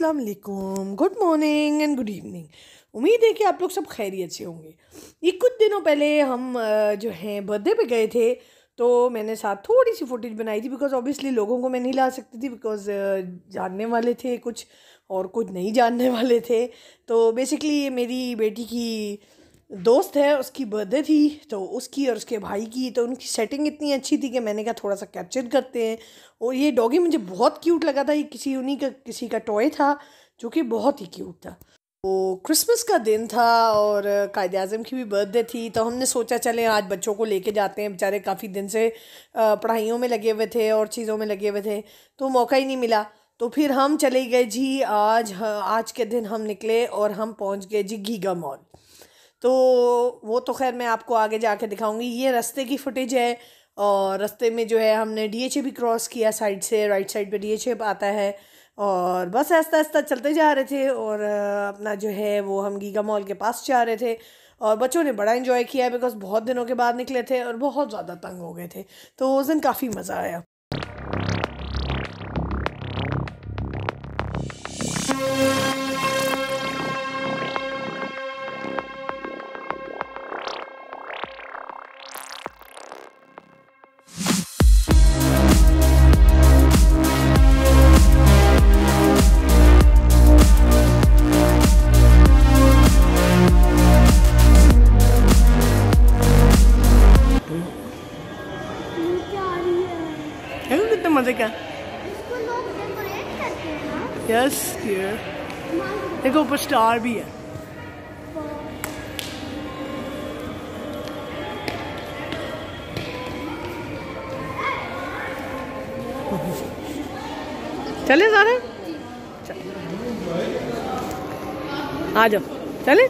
अस्सलाम वालेकुम, good morning and good evening. उम्मीद है कि आप लोग सब खैरियत से होंगे। ये कुछ दिनों पहले हम जो हैं बर्थडे पे गए थे, तो मैंने साथ थोड़ी सी फुटेज बनाई थी बिकॉज़ ऑब्वियसली लोगों को मैं नहीं ला सकती थी बिकॉज़ जानने वाले थे कुछ और कुछ नहीं जानने वाले थे। तो बेसिकली ये मेरी बेटी की दोस्त है, उसकी बर्थडे थी, तो उसकी और उसके भाई की, तो उनकी सेटिंग इतनी अच्छी थी कि मैंने कहा थोड़ा सा कैप्चर करते हैं। और ये डॉगी मुझे बहुत क्यूट लगा था, ये किसी का टॉय था जो कि बहुत ही क्यूट था। तो क्रिसमस का दिन था और कायद आज़म की भी बर्थडे थी, तो हमने सोचा चलें आज बच्चों को लेके जाते हैं। बेचारे काफ़ी दिन से पढ़ाइयों में लगे हुए थे और चीज़ों में लगे हुए थे, तो मौका ही नहीं मिला। तो फिर हम चले गए जी, आज के दिन हम निकले और हम पहुंच गए जी गीगा मॉल। तो वो तो खैर मैं आपको आगे जाके दिखाऊंगी। ये रास्ते की फुटेज है और रास्ते में जो है हमने डीएचए भी क्रॉस किया, साइड से राइट साइड पे डीएचए आता है। और बस आहिस्ता आहिस्ता चलते जा रहे थे और अपना जो है वो हम गीगा मॉल के पास जा रहे थे। और बच्चों ने बड़ा इन्जॉय किया बिकॉज बहुत दिनों के बाद निकले थे और बहुत ज़्यादा तंग हो गए थे, तो उस दिन काफ़ी मज़ा आया। कितने मज़े का यस डियर, देखो ऊपर स्टार भी है। चले सारे आ जाओ चले।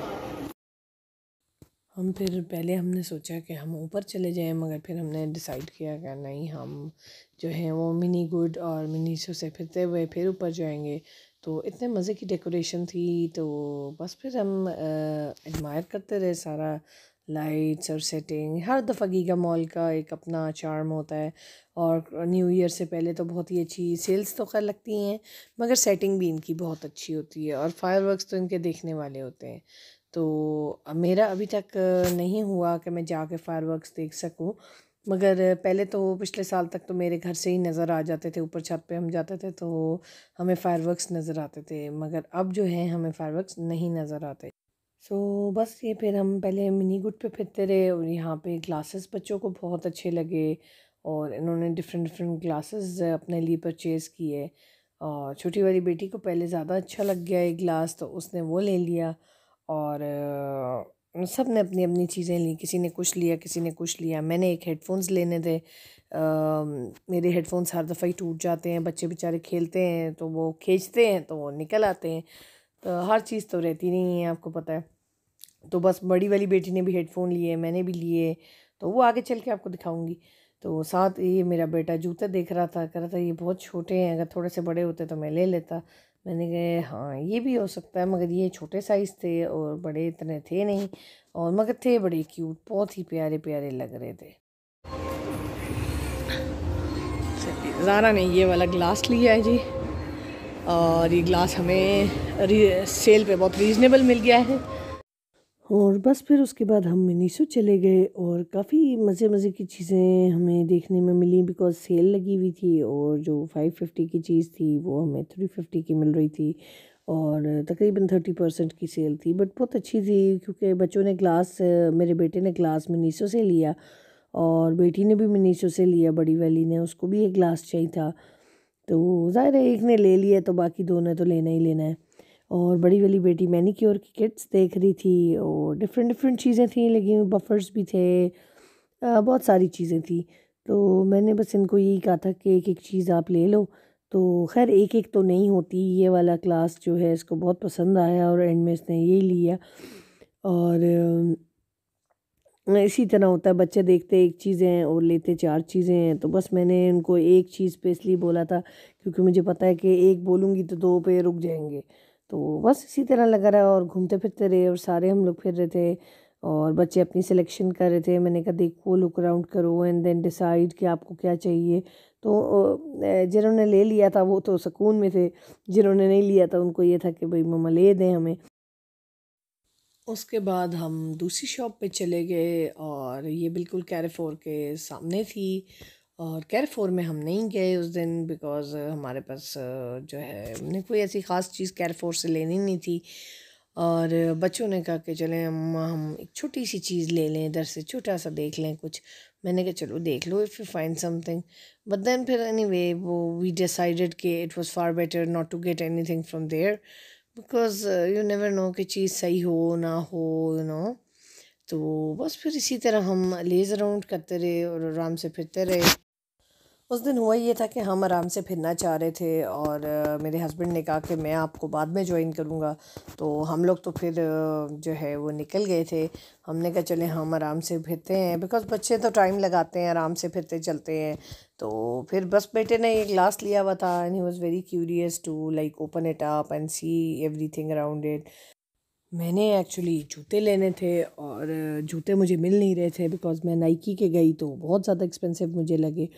हम फिर पहले हमने सोचा कि हम ऊपर चले जाएं, मगर फिर हमने डिसाइड किया कि नहीं, हम जो है वो मिनी गुड और मिनीसो से फिरते हुए फिर ऊपर जाएंगे। तो इतने मज़े की डेकोरेशन थी, तो बस फिर हम एडमायर करते रहे सारा, लाइट्स और सेटिंग। हर दफ़ा गीगा मॉल का एक अपना चार्म होता है और न्यू ईयर से पहले तो बहुत ही अच्छी सेल्स तो खैर लगती हैं, मगर सेटिंग भी इनकी बहुत अच्छी होती है और फायरवर्क्स तो इनके देखने वाले होते हैं। तो मेरा अभी तक नहीं हुआ कि मैं जाके फायरवर्क्स देख सकूं, मगर पहले तो पिछले साल तक तो मेरे घर से ही नज़र आ जाते थे। ऊपर छत पे हम जाते थे तो हमें फायरवर्क्स नज़र आते थे, मगर अब जो है हमें फायरवर्क्स नहीं नज़र आते। बस ये फिर हम पहले मिनी गुड पे फिरते रहे और यहाँ पे ग्लासेस बच्चों को बहुत अच्छे लगे और इन्होंने डिफरेंट डिफरेंट ग्लासेस अपने लिए परचेज़ किए। और छोटी वाली बेटी को पहले ज़्यादा अच्छा लग गया एक ग्लास, तो उसने वो ले लिया। और सब ने अपनी अपनी चीज़ें ली, किसी ने कुछ लिया किसी ने कुछ लिया। मैंने एक हेडफोन्स लेने थे, मेरे हेडफोन्स हर दफ़ा ही टूट जाते हैं, बच्चे बेचारे खेलते हैं तो वो खींचते हैं तो वो निकल आते हैं, तो हर चीज़ तो रहती नहीं है, आपको पता है। तो बस बड़ी वाली बेटी ने भी हेडफोन लिए, मैंने भी लिए, तो वो आगे चल के आपको दिखाऊंगी। तो साथ ये मेरा बेटा जूते देख रहा था, कह रहा था ये बहुत छोटे हैं, अगर थोड़े से बड़े होते तो मैं ले लेता। मैंने कहा हाँ ये भी हो सकता है, मगर ये छोटे साइज़ थे और बड़े इतने थे नहीं, और मगर थे बड़े क्यूट, बहुत ही प्यारे प्यारे लग रहे थे। ज़ारा ने ये वाला ग्लास लिया है जी, और ये ग्लास हमें सेल पे बहुत रीज़नेबल मिल गया है। और बस फिर उसके बाद हम मिनीसो चले गए और काफ़ी मज़े मज़े की चीज़ें हमें देखने में मिली बिकॉज़ सेल लगी हुई थी, और जो 550 की चीज़ थी वो हमें 350 की मिल रही थी, और तकरीबन 30% की सेल थी, बट बहुत अच्छी थी क्योंकि बच्चों ने ग्लास, मेरे बेटे ने ग्लास मिनीसो से लिया और बेटी ने भी मिनीसो से लिया, बड़ी वाली ने, उसको भी एक ग्लास चाहिए था। तो ज़ाहिर है एक ने ले लिया तो बाकी दो ने तो लेना ही लेना है। और बड़ी वाली बेटी मैनीक्योर की किट्स देख रही थी और डिफरेंट डिफरेंट चीज़ें थी लगी हुई, बफ़र्स भी थे, बहुत सारी चीज़ें थी। तो मैंने बस इनको यही कहा था कि एक एक चीज़ आप ले लो। तो खैर एक एक तो नहीं होती, ये वाला क्लास जो है इसको बहुत पसंद आया और एंड में इसने यही लिया। और इसी तरह होता है, बच्चे देखते एक चीज़ें और लेते चार चीज़ें हैं। तो बस मैंने उनको एक चीज़ पे इसलिए बोला था क्योंकि मुझे पता है कि एक बोलूँगी तो दो पे रुक जाएंगे। तो बस इसी तरह लगा रहा और घूमते फिरते रहे और सारे हम लोग फिर रहे थे और बच्चे अपनी सिलेक्शन कर रहे थे। मैंने कहा देखो लुक अराउंड करो एंड देन डिसाइड कि आपको क्या चाहिए। तो जिन्होंने ले लिया था वो तो सुकून में थे, जिन्होंने नहीं लिया था उनको ये था कि भाई मम्मा ले दें हमें। उसके बाद हम दूसरी शॉप पे चले गए और ये बिल्कुल कैरेफोर के सामने थी। और कैरेफोर में हम नहीं गए उस दिन बिकॉज़ हमारे पास जो है हमने कोई ऐसी ख़ास चीज़ कैरेफोर से लेनी नहीं थी। और बच्चों ने कहा कि चलें हम एक छोटी सी चीज़ ले लें, इधर से छोटा सा देख लें कुछ। मैंने कहा चलो देख लो if you find something, but then फिर एनीवे वो वी डिसाइडेड कि it was far better not to get anything from there because you never know कि चीज़ सही हो ना हो, यू नो। तो बस फिर इसी तरह हम लेज़ अराउंड करते रहे और आराम से फिरते रहे। उस दिन हुआ ये था कि हम आराम से फिरना चाह रहे थे और मेरे हस्बैंड ने कहा कि मैं आपको बाद में ज्वाइन करूँगा। तो हम लोग तो फिर जो है वो निकल गए थे। हमने कहा चले हम आराम से फिरते हैं बिकॉज़ बच्चे तो टाइम लगाते हैं, आराम से फिरते चलते हैं। तो फिर बस बेटे ने एक ग्लास लिया हुआ था and he was very curious to like open it up and see everything around it. मैंने एक्चुअली जूते लेने थे और जूते मुझे मिल नहीं रहे थे बिकॉज़ मैं नाइकी के गई तो बहुत ज़्यादा एक्सपेंसिव मुझे लगे।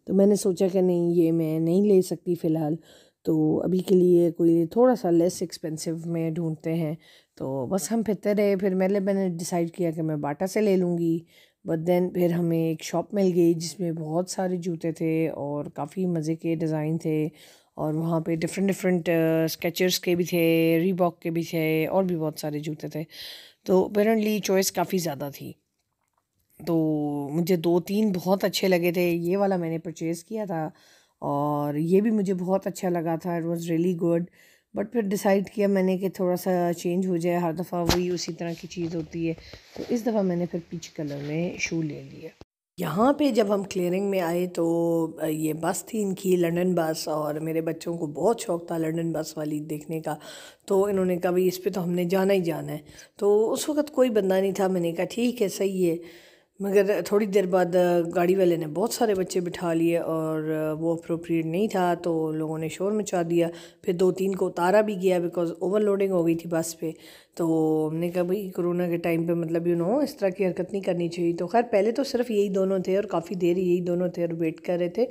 तो मैंने सोचा कि नहीं ये मैं नहीं ले सकती फ़िलहाल, तो अभी के लिए कोई थोड़ा सा लेस एक्सपेंसिव में ढूंढते हैं। तो बस हम फिरते रहे, फिर मैंने डिसाइड किया कि मैं बाटा से ले लूँगी। बट देन फिर हमें एक शॉप मिल गई जिसमें बहुत सारे जूते थे और काफ़ी मज़े के डिज़ाइन थे। और वहाँ पे डिफरेंट डिफरेंट स्केचर्स के भी थे, रीबॉक के भी थे और भी बहुत सारे जूते थे। तो अपेरेंटली चॉइस काफ़ी ज़्यादा थी। तो मुझे 2-3 बहुत अच्छे लगे थे, ये वाला मैंने परचेज़ किया था और ये भी मुझे बहुत अच्छा लगा था, it was really good. But फिर डिसाइड किया मैंने कि थोड़ा सा चेंज हो जाए, हर दफ़ा वही उसी तरह की चीज़ होती है। तो इस दफ़ा मैंने फिर पीच कलर में शू ले लिया। यहाँ पे जब हम क्लियरिंग में आए तो ये बस थी इनकी लंदन बस और मेरे बच्चों को बहुत शौक़ था लंदन बस वाली देखने का। तो इन्होंने कहा भाई इस पे तो हमने जाना ही जाना है। तो उस वक़्त कोई बंदा नहीं था, मैंने कहा ठीक है सही है। मगर थोड़ी देर बाद गाड़ी वाले ने बहुत सारे बच्चे बिठा लिए और वो अप्रोप्रिएट नहीं था तो लोगों ने शोर मचा दिया। फिर 2-3 को उतारा भी गया बिकॉज़ ओवरलोडिंग हो गई थी बस पे। तो हमने कहा भाई कोरोना के टाइम पे मतलब इस तरह की हरकत नहीं करनी चाहिए। तो खैर पहले तो सिर्फ यही दोनों थे और काफ़ी देर यही दोनों थे और वेट कर रहे थे।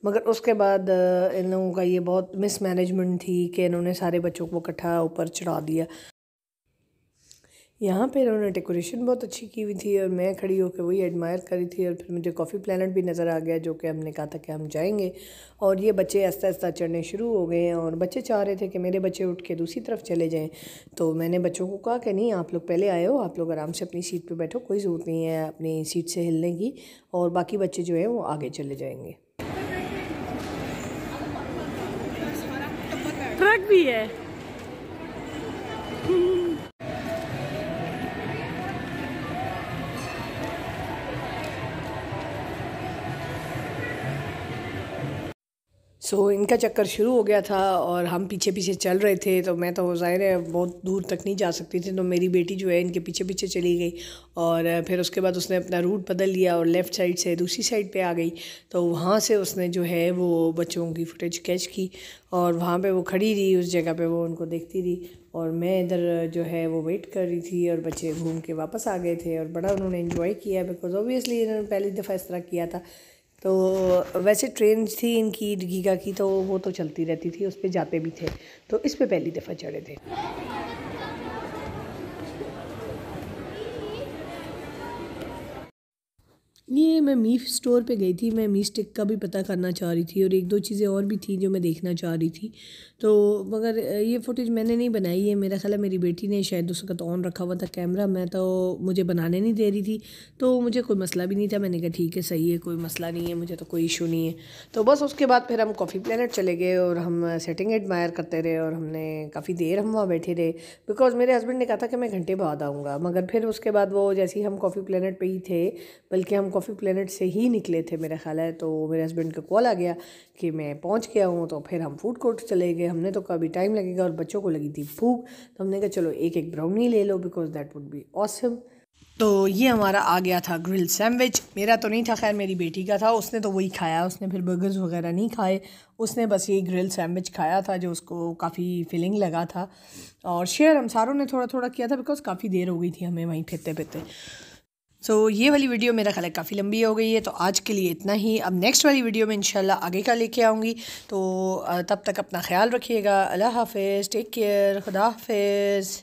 मगर उसके बाद इन लोगों का ये बहुत मिसमैनेजमेंट थी कि इन्होंने सारे बच्चों को इकट्ठा ऊपर चढ़ा दिया। यहाँ पे इन्होंने डेकोरेशन बहुत अच्छी की हुई थी और मैं खड़ी होकर वही एडमायर करी थी और फिर मुझे कॉफ़ी प्लानट भी नज़र आ गया जो कि हमने कहा था कि हम जाएंगे। और ये बच्चे आस्ता आस्ता चढ़ने शुरू हो गए हैं और बच्चे चाह रहे थे कि मेरे बच्चे उठ के दूसरी तरफ चले जाएं। तो मैंने बच्चों को कहा कि नहीं आप लोग पहले आए हो, आप लोग आराम से अपनी सीट पर बैठो, कोई ज़रूरत नहीं है अपनी सीट से हिलने की और बाकी बच्चे जो हैं वो आगे चले जाएंगे। ट्रक भी है। इनका चक्कर शुरू हो गया था और हम पीछे पीछे चल रहे थे। तो मैं तो ज़ाहिर है बहुत दूर तक नहीं जा सकती थी, तो मेरी बेटी जो है इनके पीछे पीछे चली गई और फिर उसके बाद उसने अपना रूट बदल लिया और लेफ़्ट साइड से दूसरी साइड पे आ गई। तो वहाँ से उसने जो है वो बच्चों की फुटेज कैच की और वहाँ पे वो खड़ी रही, उस जगह पे वो उनको देखती रही और मैं इधर जो है वो वेट कर रही थी और बच्चे घूम के वापस आ गए थे और बड़ा उन्होंने इन्जॉय किया बिकॉज़ ऑब्वियसली इन्होंने पहली दफ़ा इस तरह किया था। तो वैसे ट्रेन थी इनकी गीगा की तो वो तो चलती रहती थी, उस पर जाते भी थे, तो इस पे पहली दफ़ा चढ़े थे। ये मैं मीफ स्टोर पे गई थी, मैं मी स्टिक का भी पता करना चाह रही थी और एक दो चीज़ें और भी थी जो मैं देखना चाह रही थी। तो मगर ये फुटेज मैंने नहीं बनाई है, मेरा ख्याल है मेरी बेटी ने शायद उस वक्त ऑन रखा हुआ था कैमरा, मैं तो मुझे बनाने नहीं दे रही थी। तो मुझे कोई मसला भी नहीं था, मैंने कहा ठीक है सही है, कोई मसला नहीं है, मुझे तो कोई इशू नहीं है। तो बस उसके बाद फिर हम कॉफ़ी प्लानट चले गए और हम सेटिंग एडमायर करते रहे और हमने काफ़ी देर हम वहाँ बैठे रहे बिकॉज़ मेरे हस्बैंड ने कहा था कि मैं घंटे बाद आऊँगा। मगर फिर उसके बाद वो जैसे ही हम कॉफ़ी प्लानट पे ही थे, बल्कि हम कॉफ़ी प्लानट से ही निकले थे मेरा ख्याल है, तो मेरे हस्बैंड का कॉल आ गया कि मैं पहुंच गया हूं। तो फिर हम फूड कोर्ट चले गए, हमने तो कभी टाइम लगेगा और बच्चों को लगी थी भूख, तो हमने कहा चलो एक एक ब्राउनी ले लो because that would be awesome. तो ये हमारा आ गया था ग्रिल सैंडविच, मेरा तो नहीं था, खैर मेरी बेटी का था, उसने तो वही खाया, उसने फिर बर्गर्स वगैरह नहीं खाए, उसने बस ये ग्रिल सैंडविच खाया था जो उसको काफ़ी फिलिंग लगा था। और शेयर हम सारों ने थोड़ा थोड़ा किया था बिकॉज़ काफ़ी देर हो गई थी हमें वहीं फिरते फिरते। ये वाली वीडियो मेरा ख्याल है काफ़ी लंबी हो गई है, तो आज के लिए इतना ही। अब नेक्स्ट वाली वीडियो में इंशाल्लाह आगे का लेके आऊँगी। तो तब तक अपना ख्याल रखिएगा। अल्लाह हाफ़िज़, टेक केयर, खुदा हाफ़िज़।